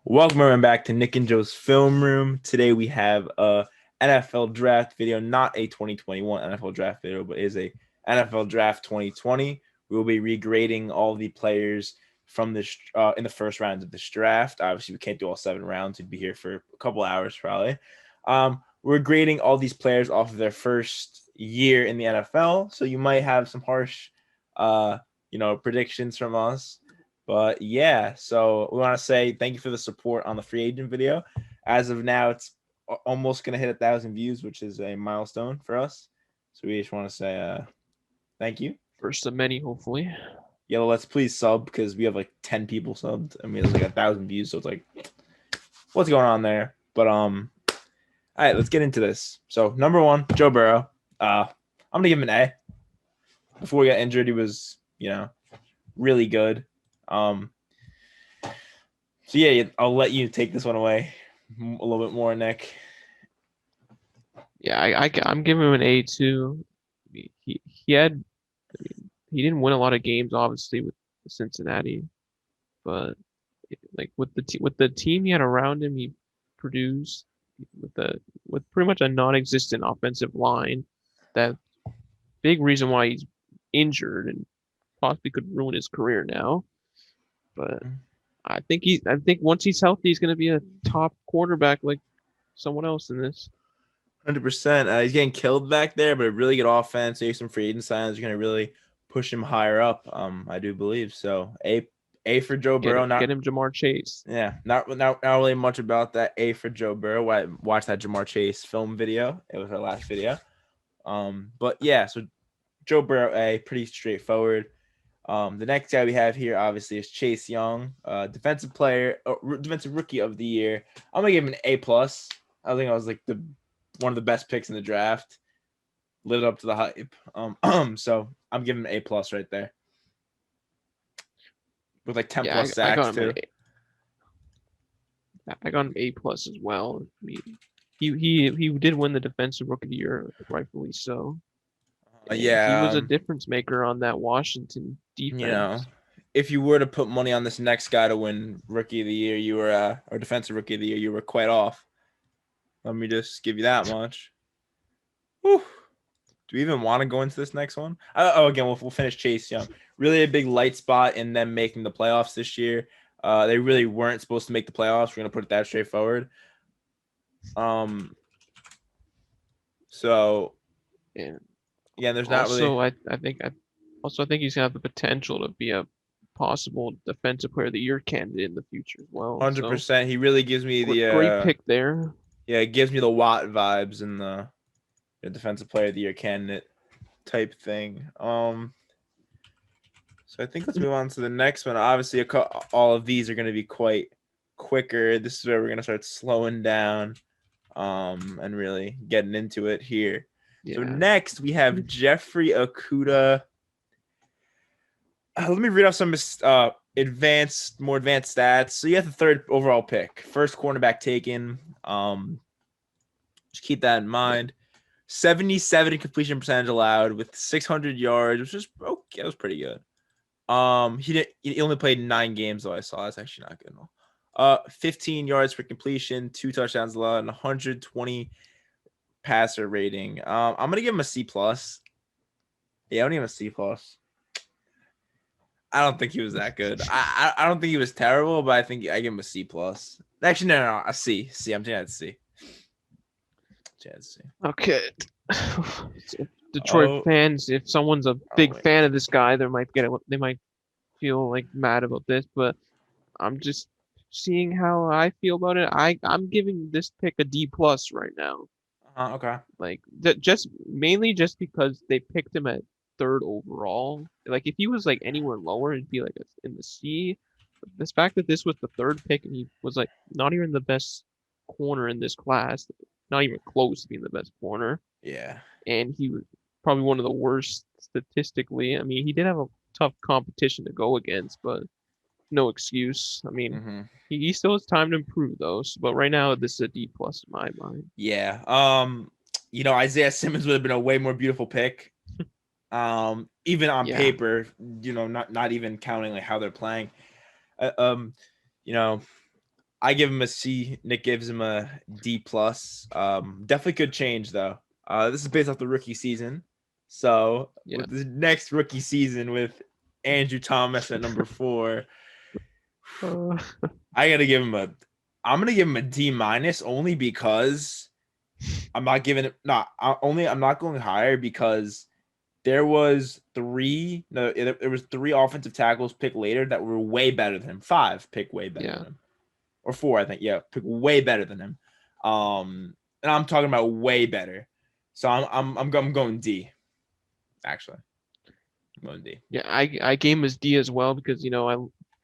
Welcome everyone back to Nick and Joe's Film Room. Today we have a NFL draft video, not a 2021 NFL draft video, but is a NFL draft 2020. We will be regrading all the players from this in the first rounds of this draft. Obviously, we can't do all 7 rounds. We'd be here for a couple hours probably. We're grading all these players off of their first year in the NFL, so you might have some harsh, predictions from us. But yeah, so we want to say thank you for the support on the free agent video. As of now, it's almost going to hit 1,000 views, which is a milestone for us. So we just want to say thank you. First of many, hopefully. Yeah, let's please sub because we have like 10 people subbed. I mean, it's like 1,000 views, so it's like, what's going on there? But all right, let's get into this. So number 1, Joe Burrow. I'm gonna give him an A. Before he got injured, he was really good. So yeah, I'll let you take this one away a little bit more, Nick. Yeah, I'm giving him an A too. He didn't win a lot of games, obviously, with Cincinnati, but like with the team he had around him, he produced with pretty much a non-existent offensive line. That big reason why he's injured and possibly could ruin his career now. But I think once he's healthy, he's going to be a top quarterback like someone else in this. 100%. He's getting killed back there, but a really good offense. Maybe some free agent signs are going to really push him higher up. I do believe so. A for Joe Burrow. Get him Jamar Chase. Yeah, not really much about that. A for Joe Burrow. I watched that Jamar Chase film video. It was our last video. But yeah, so Joe Burrow, A, pretty straightforward. The next guy we have here, obviously, is Chase Young, defensive rookie of the year. I'm gonna give him an A+. I think I was like one of the best picks in the draft. Lived up to the hype. So I'm giving him an A+ right there. With like 10 plus sacks too. I got him A+ as well. I mean, he did win the defensive rookie of the year, rightfully so. Yeah, he was a difference maker on that Washington defense. If you were to put money on this next guy to win rookie of the year, you were or defensive rookie of the year, you were quite off. Let me just give you that much. Whew. Do we even want to go into this next one? Again, we'll finish Chase Young. Really a big light spot in them making the playoffs this year. They really weren't supposed to make the playoffs. We're gonna put it that straightforward. So yeah, there's not also, really. I think he's gonna have the potential to be a possible defensive player of the year candidate in the future as well. 100%. He really gives me the great pick there. Yeah, it gives me the Watt vibes in the defensive player of the year candidate type thing. So I think let's move on to the next one. Obviously, all of these are going to be quite quicker. This is where we're going to start slowing down, and really getting into it here. Yeah. So next we have Jeffrey Akuda. Let me read off some more advanced stats. So you have the 3rd overall pick, first cornerback taken. Just keep that in mind. 77 completion percentage allowed with 600 yards, which is okay. That was pretty good. He only played 9 games though. I saw that's actually not good. 15 yards per completion, 2 touchdowns allowed, and 120 passer rating. I'm gonna give him a C+. Yeah, I'm gonna give him a C+. I don't think he was that good. I don't think he was terrible, but I think I give him a C+. Actually, no, a C. I'm saying C. Okay. Detroit fans, if someone's a big fan of this guy, they might feel like mad about this, but I'm just seeing how I feel about it. I'm giving this pick a D+ right now. Okay. Like mainly because they picked him at 3rd overall. Like if he was like anywhere lower, it'd be like in the C. But this fact that this was the 3rd pick and he was like not even the best corner in this class, not even close to being the best corner. Yeah. And he was probably one of the worst statistically. I mean, he did have a tough competition to go against, but no excuse. I mean, he still has time to improve though. But right now, this is a D+ in my mind. Yeah. Isaiah Simmons would have been a way more beautiful pick. Even on paper, not even counting like how they're playing. I give him a C. Nick gives him a D plus. Definitely could change though. This is based off the rookie season. So Yeah. with the next rookie season with Andrew Thomas at number 4, Uh, I gotta give him a. I'm gonna give him a D minus only because I'm not giving it. Not only I'm not going higher because there was 3. No, there was 3 offensive tackles picked later that were way better than him. 5 pick way better than him, or 4, I think. Yeah, pick way better than him. And I'm talking about way better. So I'm going D. Actually, I'm going D. yeah, I gave him his D as well because I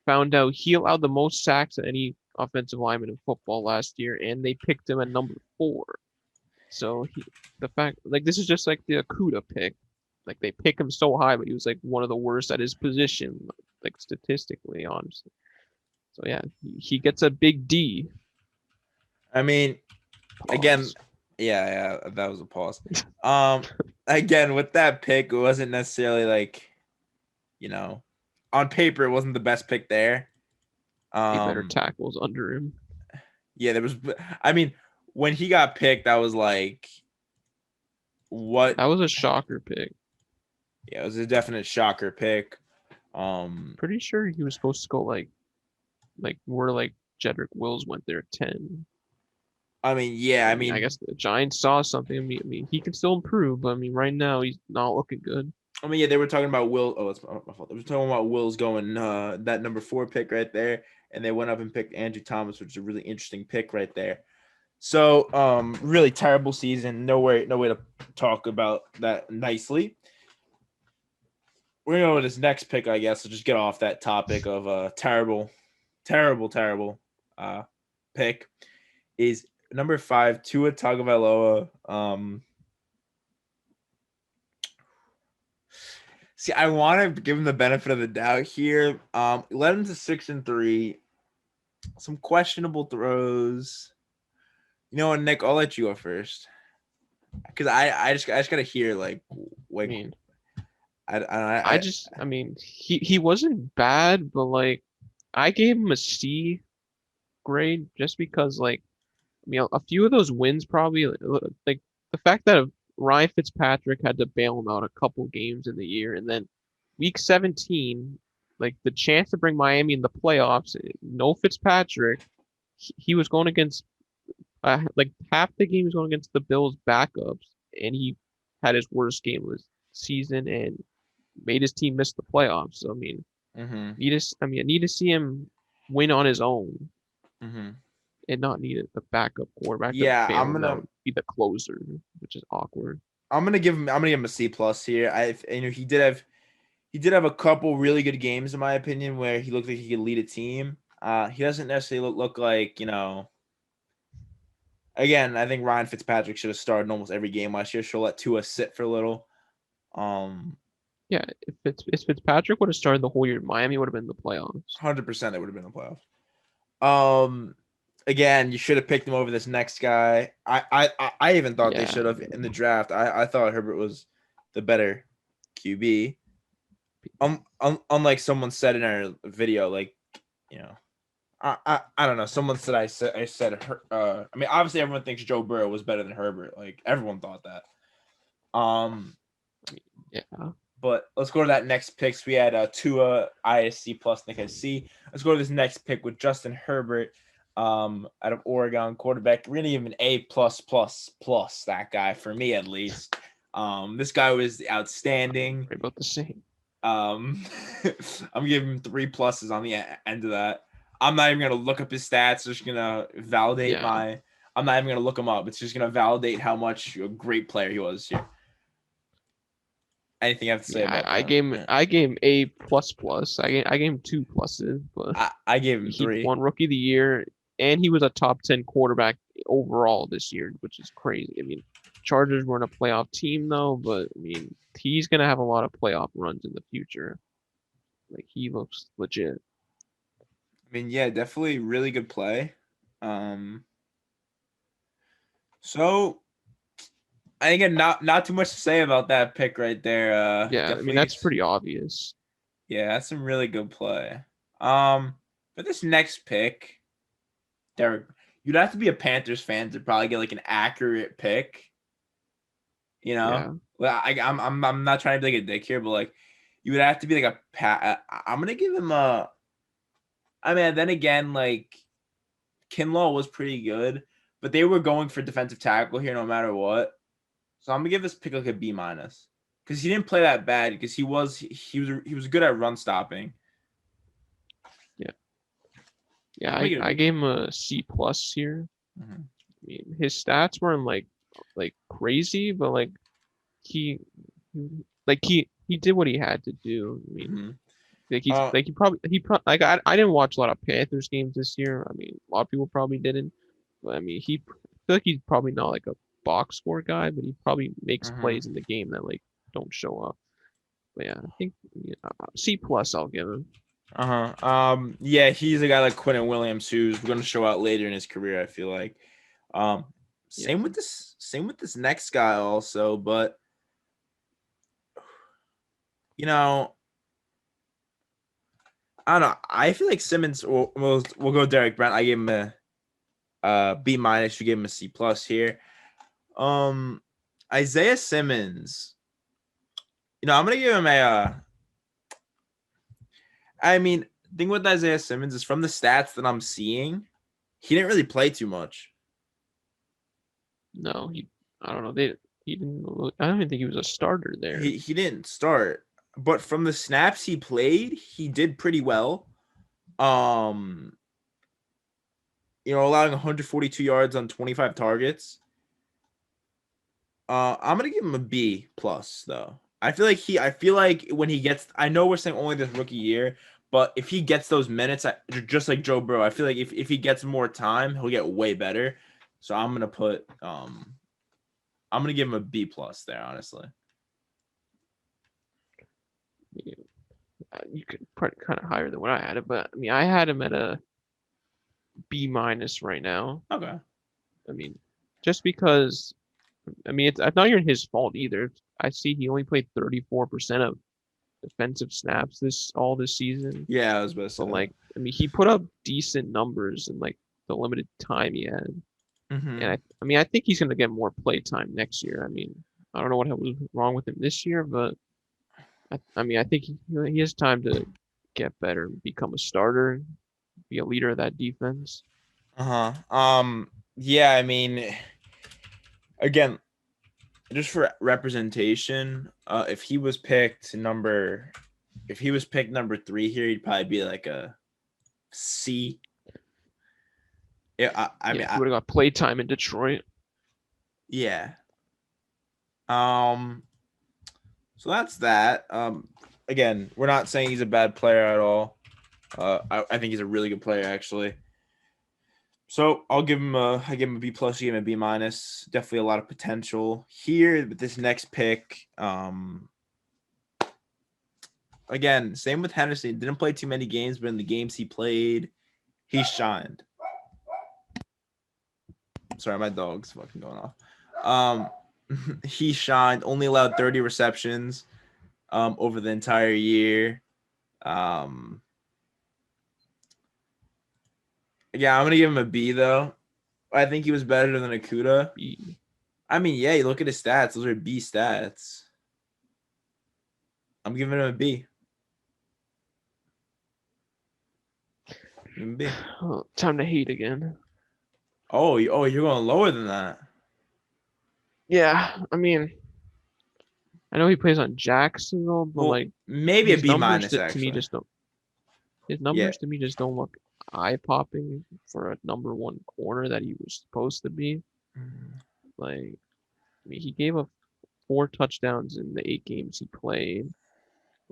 found out he allowed the most sacks of any offensive lineman in football last year, and they picked him at number 4. So the fact this is just like the Akuda pick. Like they pick him so high, but he was like one of the worst at his position, like statistically, honestly. So yeah, he gets a big D. I mean, Pause. again, yeah, that was a pause. Again, with that pick, it wasn't necessarily on paper, it wasn't the best pick there. Better tackles under him. Yeah, there was. I mean, when he got picked, I was like, "What?" That was a shocker pick. Yeah, it was a definite shocker pick. Pretty sure he was supposed to go like where Jedrick Wills went there at 10. I mean, yeah, I mean, I guess the Giants saw something. I mean, he can still improve, but I mean, right now he's not looking good. I mean, yeah, they were talking about Will. Oh, it's my fault. They were talking about Will's going that number 4 pick right there, and they went up and picked Andrew Thomas, which is a really interesting pick right there. So, really terrible season. No way to talk about that nicely. We're gonna go with this next pick, I guess. So just get off that topic of terrible pick. Is number 5 Tua Tagovailoa. See, I want to give him the benefit of the doubt here. Led him to 6-3. Some questionable throws. You know what, Nick? I'll let you go first, because I just gotta hear I mean, I mean, he wasn't bad, but I gave him a C grade just because a few of those wins probably like the fact that Ryan Fitzpatrick had to bail him out a couple games in the year, and then week 17, the chance to bring Miami in the playoffs, no Fitzpatrick, he was going against half the game he was going against the Bills backups, and he had his worst game of his season and made his team miss the playoffs. So I mean, I need to see him win on his own. And not need the backup quarterback. Yeah, I'm gonna be the closer, which is awkward. I'm gonna give him a C plus here. He did have a couple really good games in my opinion where he looked like he could lead a team. He doesn't necessarily look like Again, I think Ryan Fitzpatrick should have started almost every game last year. Should let Tua sit for a little. Yeah, if Fitzpatrick would have started the whole year, Miami would have been in the playoffs. 100% they would have been in the playoffs. Again, you should have picked him over this next guy. I even thought they should have in the draft. I thought Herbert was the better QB. Unlike someone said in our video, I don't know. Someone said I said I mean, obviously everyone thinks Joe Burrow was better than Herbert. Like everyone thought that. Yeah. But let's go to that next pick. So we had Tua ISC plus Nick SC. Let's go to this next pick with Justin Herbert, out of Oregon, quarterback. We're gonna give him an A plus. That guy, for me at least. This guy was outstanding. Right about the same. I'm giving him 3 pluses on the end of that. I'm not even gonna look up his stats. Just gonna validate I'm not even gonna look him up. It's just gonna validate how much a great player he was here. Anything you have to say about that? I gave him A plus. I gave him 2 pluses, but I gave him 3. He won Rookie of the Year, and he was a top 10 quarterback overall this year, which is crazy. I mean, Chargers weren't a playoff team though, but I mean, he's gonna have a lot of playoff runs in the future. He looks legit. I mean, yeah, definitely really good play. So I think not too much to say about that pick right there. Yeah, I mean that's pretty obvious. Yeah, that's some really good play. For this next pick, Derek. You'd have to be a Panthers fan to probably get like an accurate pick. You know, Yeah. well, I'm not trying to be like a dick here, but like you would have to be like I'm gonna give him a. I mean, then again, like Kinlaw was pretty good, but they were going for defensive tackle here no matter what. So I'm gonna give this pick like a B minus because he didn't play that bad because he was good at run stopping. Yeah, I gave him a C plus here. Mm-hmm. I mean, his stats weren't like crazy, but like he he did what he had to do. I mean, Mm-hmm. he probably like I didn't watch a lot of Panthers games this year. I mean, a lot of people probably didn't. But I mean, I feel like he's probably not like a box score guy, but he probably makes Mm-hmm. plays in the game that like don't show up. But yeah, I think C plus I'll give him. Yeah, he's a guy like Quentin Williams who's going to show out later in his career. I feel like. Same with this next guy also, but you know, I don't know. I feel like Simmons. We'll go Derek Brent. I gave him a B minus. You gave him a C plus here. Isaiah Simmons. You know, I'm gonna give him a. I mean, the thing with Isaiah Simmons is from the stats that I'm seeing, he didn't really play too much. No, I don't know. He didn't. I don't even think he was a starter there. He didn't start, but from the snaps he played, he did pretty well. You know, allowing 142 yards on 25 targets. I'm gonna give him a B plus though. I feel like when he gets, I know we're saying only this rookie year, but if he gets those minutes, just like Joe Burrow, I feel like if he gets more time, he'll get way better. So I'm gonna give him a B plus there, honestly. Yeah. You could put kind of higher than what I had it, but I mean, I had him at a B minus right now. Okay. I mean, just because, I mean, it's not even his fault either. I see he only played 34% of defensive snaps all this season. Yeah, I was about to say. But like, I mean, he put up decent numbers in like the limited time he had. Mm-hmm. And I mean, I think he's gonna get more play time next year. I mean, I don't know what was wrong with him this year, but I mean, I think he has time to get better, become a starter, be a leader of that defense. Yeah, I mean, again, just for representation, if he was picked number 3 here, he'd probably be like a C. Yeah, I mean, he would have got play time in Detroit. Yeah. So that's that. Again, we're not saying he's a bad player at all. I think he's a really good player, actually. So I give him a B plus, give him a B minus. Definitely a lot of potential here with this next pick. Again, same with Henderson. Didn't play too many games, but in the games he played, he shined. Sorry, my dog's fucking going off. He shined. Only allowed 30 receptions over the entire year. Yeah, I'm gonna give him a B though. I think he was better than Akuda. B. I mean, yeah, you look at his stats; those are B stats. I'm giving him a B. B. Oh, time to hate again. Oh, you're going lower than that. Yeah, I mean, I know he plays on Jacksonville, but like maybe a B minus. To Actually, me just don't. His numbers to me just don't look eye popping for a number one corner that he was supposed to be. Like, I mean, he gave up 4 touchdowns in the 8 games he played,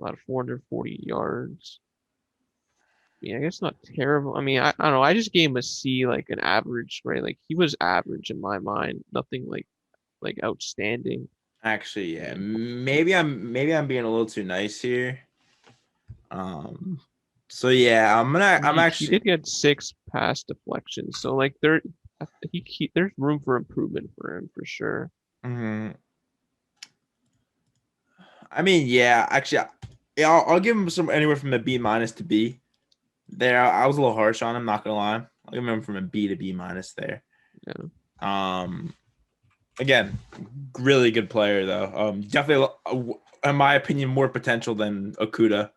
about 440 yards. I mean, I guess not terrible. I mean, I don't know. I just gave him a C, like an average grade. Like he was average in my mind. Nothing like outstanding. Actually, yeah. Maybe I'm being a little too nice here. So yeah, He did get 6 pass deflections. So like there's room for improvement for him for sure. Mm-hmm. I mean, yeah. Actually, I'll give him some anywhere from a B minus to B. There, I was a little harsh on him. Not gonna lie. I'll give him from a B to B minus there. Yeah. Again, really good player though. Definitely, in my opinion, more potential than Akuda.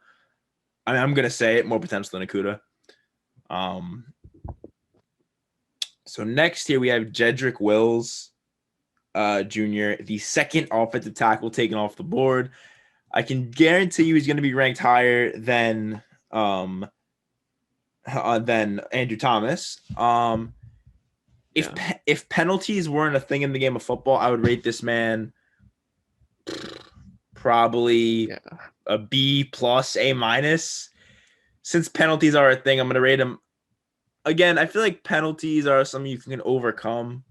I mean, I'm gonna say it, more potential than Akuda. So next here we have Jedrick Wills, Jr., the second offensive tackle taken off the board. I can guarantee you he's going to be ranked higher than Andrew Thomas. If penalties weren't a thing in the game of football, I would rate this man probably a B plus, A minus. Since penalties are a thing, I'm going to rate him. Again, I feel like penalties are something you can overcome.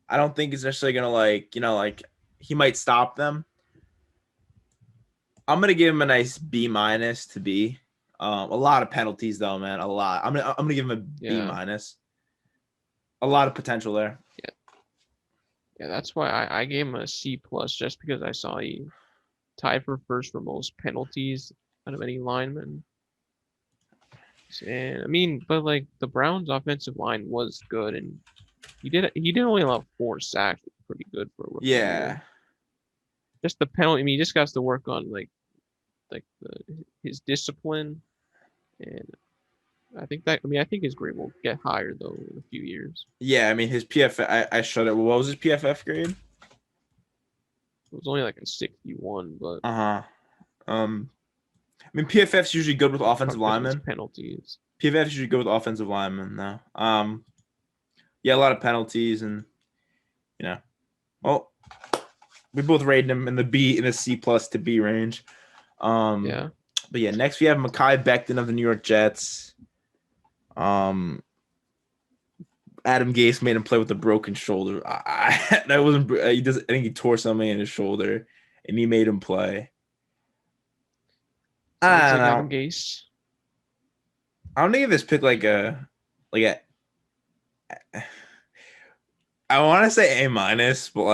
I don't think it's necessarily going to he might stop them. I'm going to give him a nice B minus to B. A lot of penalties though, man. A lot. I'm gonna give him a B minus. A lot of potential there. Yeah, that's why I gave him a C plus, just because I saw he tied for first for most penalties out of any lineman. And I mean, but like the Browns' offensive line was good, and he did only allow 4 sacks, which is pretty good for a rookie. Yeah. Just the penalty. I mean, he just has to work on his discipline, and I think his grade will get higher though in a few years. Yeah, I mean his PFF. I showed it. What was his PFF grade? It was only like a 61, but I mean PFF's usually good with offensive linemen. Penalties. PFF's usually good with offensive linemen though. Yeah, a lot of penalties, and well, we both rated him in the C plus to B range. Yeah. But yeah, next we have Makai Beckton of the New York Jets. Adam Gase made him play with a broken shoulder. I think he tore something in his shoulder, and he made him play. I don't know. Adam Gase. I don't think of this pick I want to say A minus, but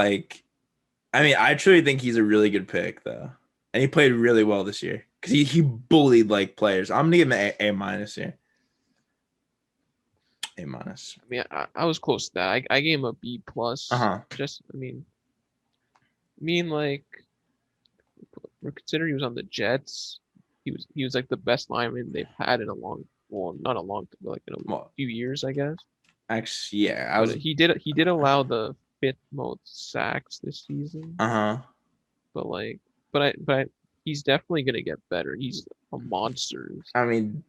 I truly think he's a really good pick though, and he played really well this year because he bullied players. I'm gonna give him A minus here. A minus. I mean, I was close to that. I gave him a B plus. Just, considering he was on the Jets, he was like the best lineman they've had in not a long time, but in a few years, I guess. Actually, yeah, he did allow the 5th most sacks this season. But he's definitely gonna get better. He's a monster. I mean,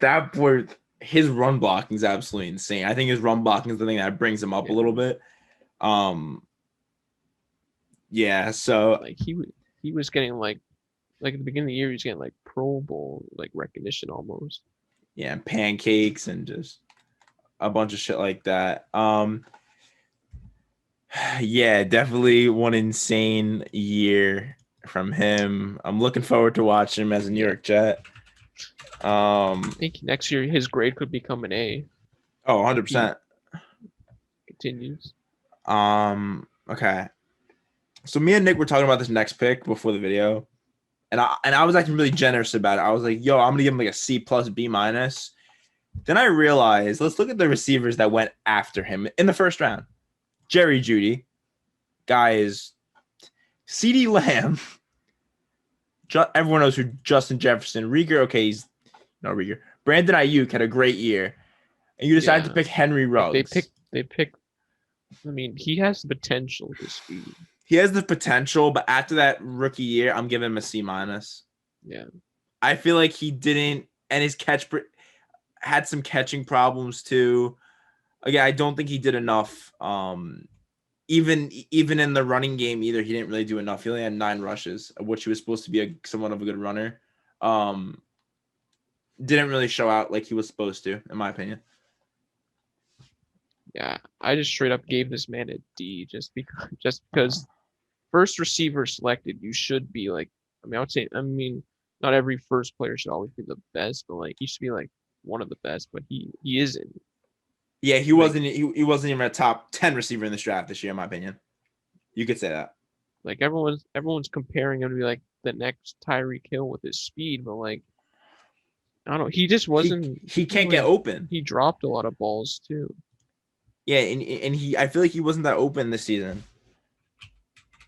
his run blocking is absolutely insane. I think his run blocking is the thing that brings him up a little bit. Yeah, so he was getting at the beginning of the year, he was getting Pro Bowl recognition almost. Yeah, pancakes and just a bunch of shit like that. Yeah, definitely one insane year from him. I'm looking forward to watching him as a New York Jet. I think next year his grade could become an A. Oh, 100%. Continues. Okay. So me and Nick were talking about this next pick before the video, and I was acting really generous about it. I was like, yo, I'm gonna give him a C plus, B minus. Then I realized, let's look at the receivers that went after him in the first round. Jerry Judy, guy is CeeDee Lamb. Everyone knows who Justin Jefferson. Rieger, okay, he's no Rieger. Brandon Ayuk had a great year, and you decided to pick Henry Ruggs. They pick. I mean, he has the potential to speed. He has the potential, but after that rookie year, I'm giving him a C minus. Yeah, I feel like he didn't, and his catch had some catching problems too. Again, I don't think he did enough. Even in the running game, either he didn't really do enough. He only had 9 rushes, of which he was supposed to be somewhat of a good runner. Didn't really show out like he was supposed to, in my opinion. Yeah, I just straight up gave this man a D just because first receiver selected, you should be I would say, not every first player should always be the best, but he should be one of the best, but he isn't. Yeah, he wasn't even a top 10 receiver in this draft this year, in my opinion. You could say that. Everyone's comparing him to be the next Tyreek Hill with his speed, but I don't know. He just wasn't. He can't get open. He dropped a lot of balls too. Yeah, and I feel like he wasn't that open this season.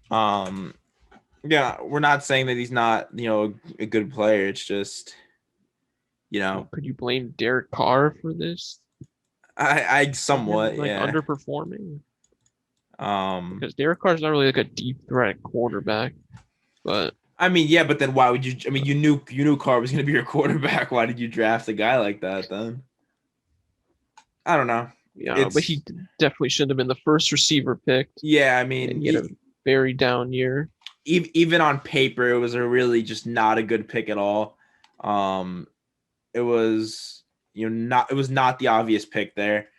Yeah, we're not saying that he's not, a good player. It's just, Could you blame Derek Carr for this? I For him somewhat, yeah. underperforming? Um, Because Derek Carr's not really like a deep threat quarterback, but I mean, yeah, but then why would you? I mean, you knew Carr was going to be your quarterback. Why did you draft a guy like that then? I don't know. but he definitely shouldn't have been the first receiver picked. Yeah, I And mean, he had a very down year. even on paper, it was a really just not a good pick at all. It was it was not the obvious pick there.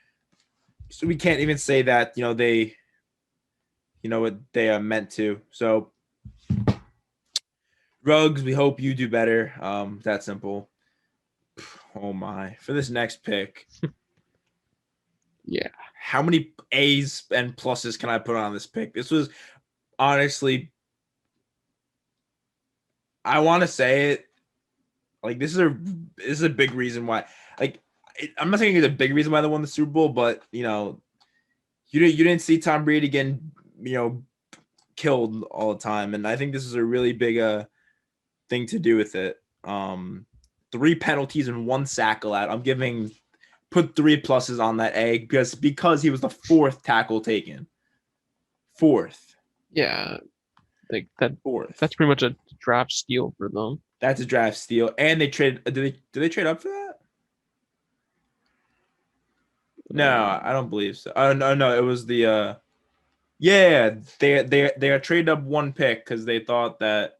So we can't even say that they what they are meant to. So Ruggs, we hope you do better. That simple. Oh my! For this next pick, Yeah. How many A's and pluses can I put on this pick? This was honestly, I want to say it. Like this is a big reason why. Like I'm not saying it's a big reason why they won the Super Bowl, but you didn't see Tom Brady again, killed all the time, and I think this is a really big thing to do with it. 3 penalties and 1 sack allowed. Put 3 pluses on that A because he was the 4th tackle taken. 4th. Yeah. Like that. 4th. That's pretty much a draft steal for them. That's a draft steal, and they trade. Did they trade up for that? No, I don't believe so. Oh no, it was the. Yeah, they are traded up 1 pick because they thought that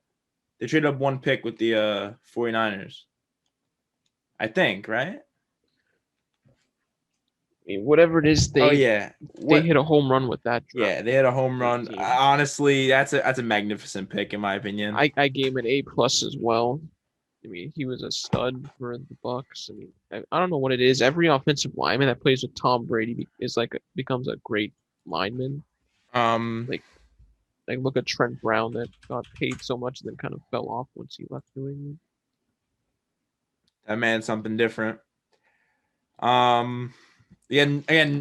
they traded up 1 pick with the 49ers. I think, right? I mean, whatever it is, they hit a home run with that draft. Yeah, they had a home run. Honestly, that's a magnificent pick in my opinion. I gave him an A+ as well. I mean, he was a stud for the Bucks. I mean, I don't know what it is. Every offensive lineman that plays with Tom Brady becomes a great lineman. Like look at Trent Brown that got paid so much and then kind of fell off once he left New England. That man's something different. Again,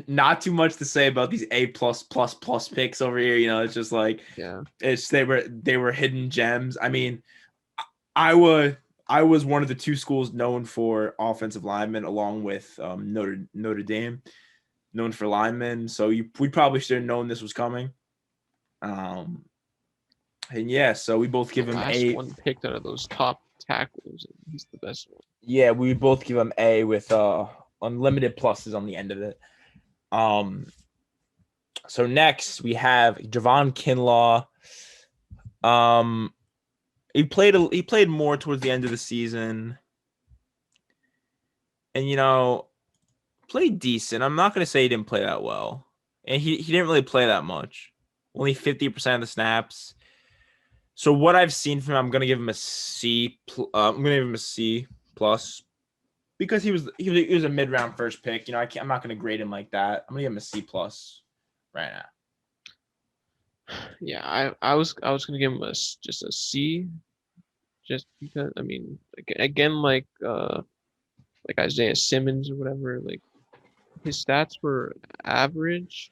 not too much to say about these A++ picks over here. It's just like they were hidden gems. I mean, I was one of the 2 schools known for offensive linemen, along with Notre Dame, known for linemen. So we probably should have known this was coming. And yeah, so we both give him A. One picked out of those top tackles, and he's the best one. Yeah, we both give him A with unlimited pluses on the end of it. So next we have Javon Kinlaw. He played more towards the end of the season, and played decent. I'm not gonna say he didn't play that well, and he didn't really play that much. Only 50% of the snaps. So what I've seen from him, I'm gonna give him a C. I'm gonna give him a C plus because he was a mid-round first pick. I'm not gonna grade him like that. I'm gonna give him a C plus right now. Yeah, I was gonna give him just a C, just because I mean again like Isaiah Simmons or whatever, like his stats were average,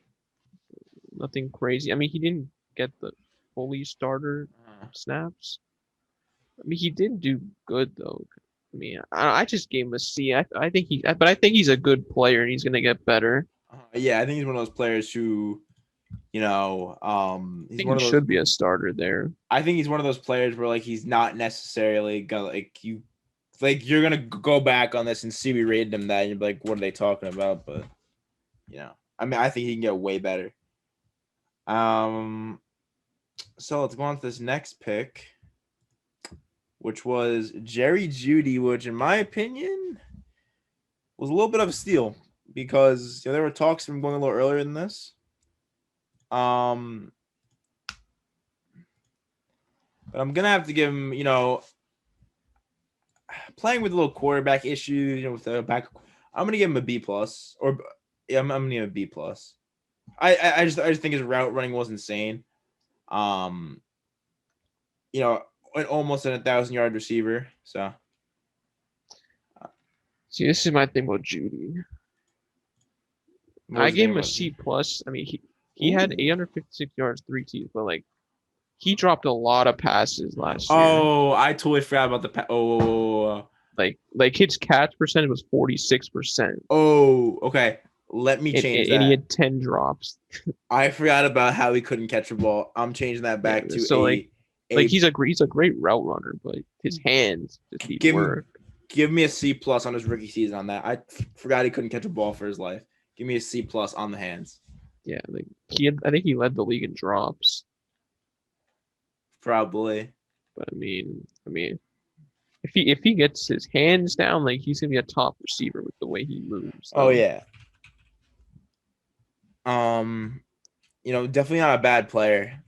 nothing crazy. I mean he didn't get the fully starter snaps. I mean he did do good though. I mean I just gave him a C. I think he's a good player and he's gonna get better. Yeah, I think he's one of those players who. He's one of those, should be a starter there. I think he's one of those players where like he's not necessarily gonna you're gonna go back on this and see we rated him that and you're like, what are they talking about? But I mean, I think he can get way better. So let's go on to this next pick, which was Jerry Judy, which in my opinion was a little bit of a steal because there were talks from going a little earlier than this. But I'm gonna have to give him, playing with a little quarterback issue, with the back. I'm gonna give him a B plus, or I'm gonna give him a B plus. I just think his route running was insane. Almost an 1,000-yard receiver. So, see, this is my thing about Judy. What I was you gave thinking him a about? C plus. I mean, he had Ooh. 856 yards, 3 TDs, but like he dropped a lot of passes last year. Oh, I totally forgot about oh. Like his catch percentage was 46%, Oh, okay. Let me change and he that. had 10 drops. I forgot about how he couldn't catch a ball. I'm changing that Yeah, back to so like a he's a great route runner, but his hands just need give work. give me a C plus on his rookie season on that. I forgot he couldn't catch a ball for his life. Give me a C plus on the hands. Yeah, like I think he led the league in drops. Probably. But I mean, if he gets his hands down, like he's gonna be a top receiver with the way he moves, Oh though. yeah. Definitely not a bad player.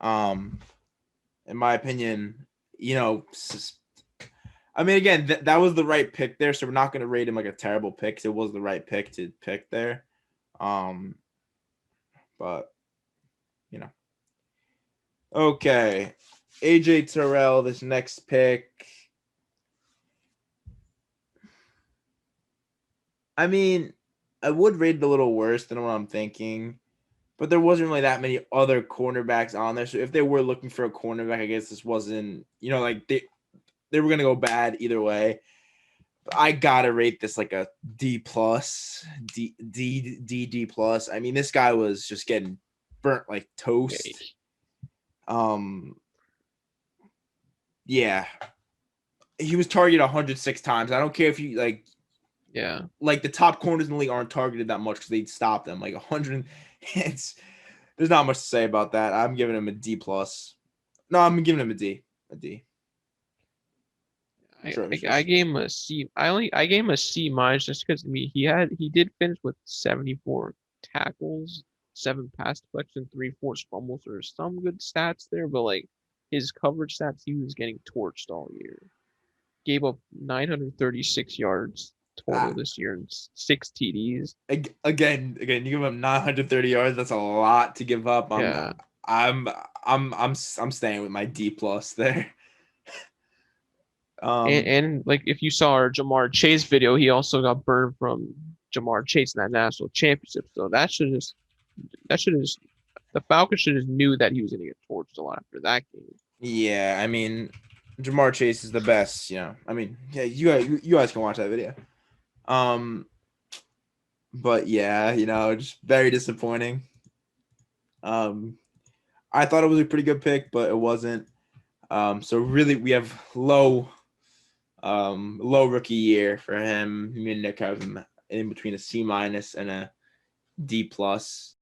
In my opinion, I mean, again, that was the right pick there, so we're not going to rate him like a terrible pick. 'Cause it was the right pick to pick there. But you know, okay, AJ Terrell, this next pick. I mean, I would rate it a little worse than what I'm thinking, but there wasn't really that many other cornerbacks on there. So if they were looking for a cornerback, I guess this wasn't, like they were gonna go bad either way. I gotta rate this like a D plus, D plus. I mean, this guy was just getting burnt like toast. Yeah, he was targeted 106 times. I don't care if you Yeah, like the top corners in the league aren't targeted that much because they stop them like 100. There's not much to say about that. I'm giving him a D plus. No, I'm giving him a D. A D. I gave him a C. I gave him a C minus just because he did finish with 74 tackles, 7 pass deflections, 3 forced fumbles. There's some good stats there, but like his coverage stats, he was getting torched all year. Gave up 936 yards total this year and 6 TDs. Again, you give him 930 yards. That's a lot to give up. Yeah, I'm staying with my D plus there. and like if you saw our Jamar Chase video, he also got burned from Jamar Chase in that national championship. So that should just the Falcons should have knew that he was going to get torched a lot after that game. Yeah, I mean, Jamar Chase is the best. I mean, yeah, you guys can watch that video. But yeah, just very disappointing. I thought it was a pretty good pick, but it wasn't. So really, we have low rookie year for him. Me and Nick have him in between a C minus and a D plus.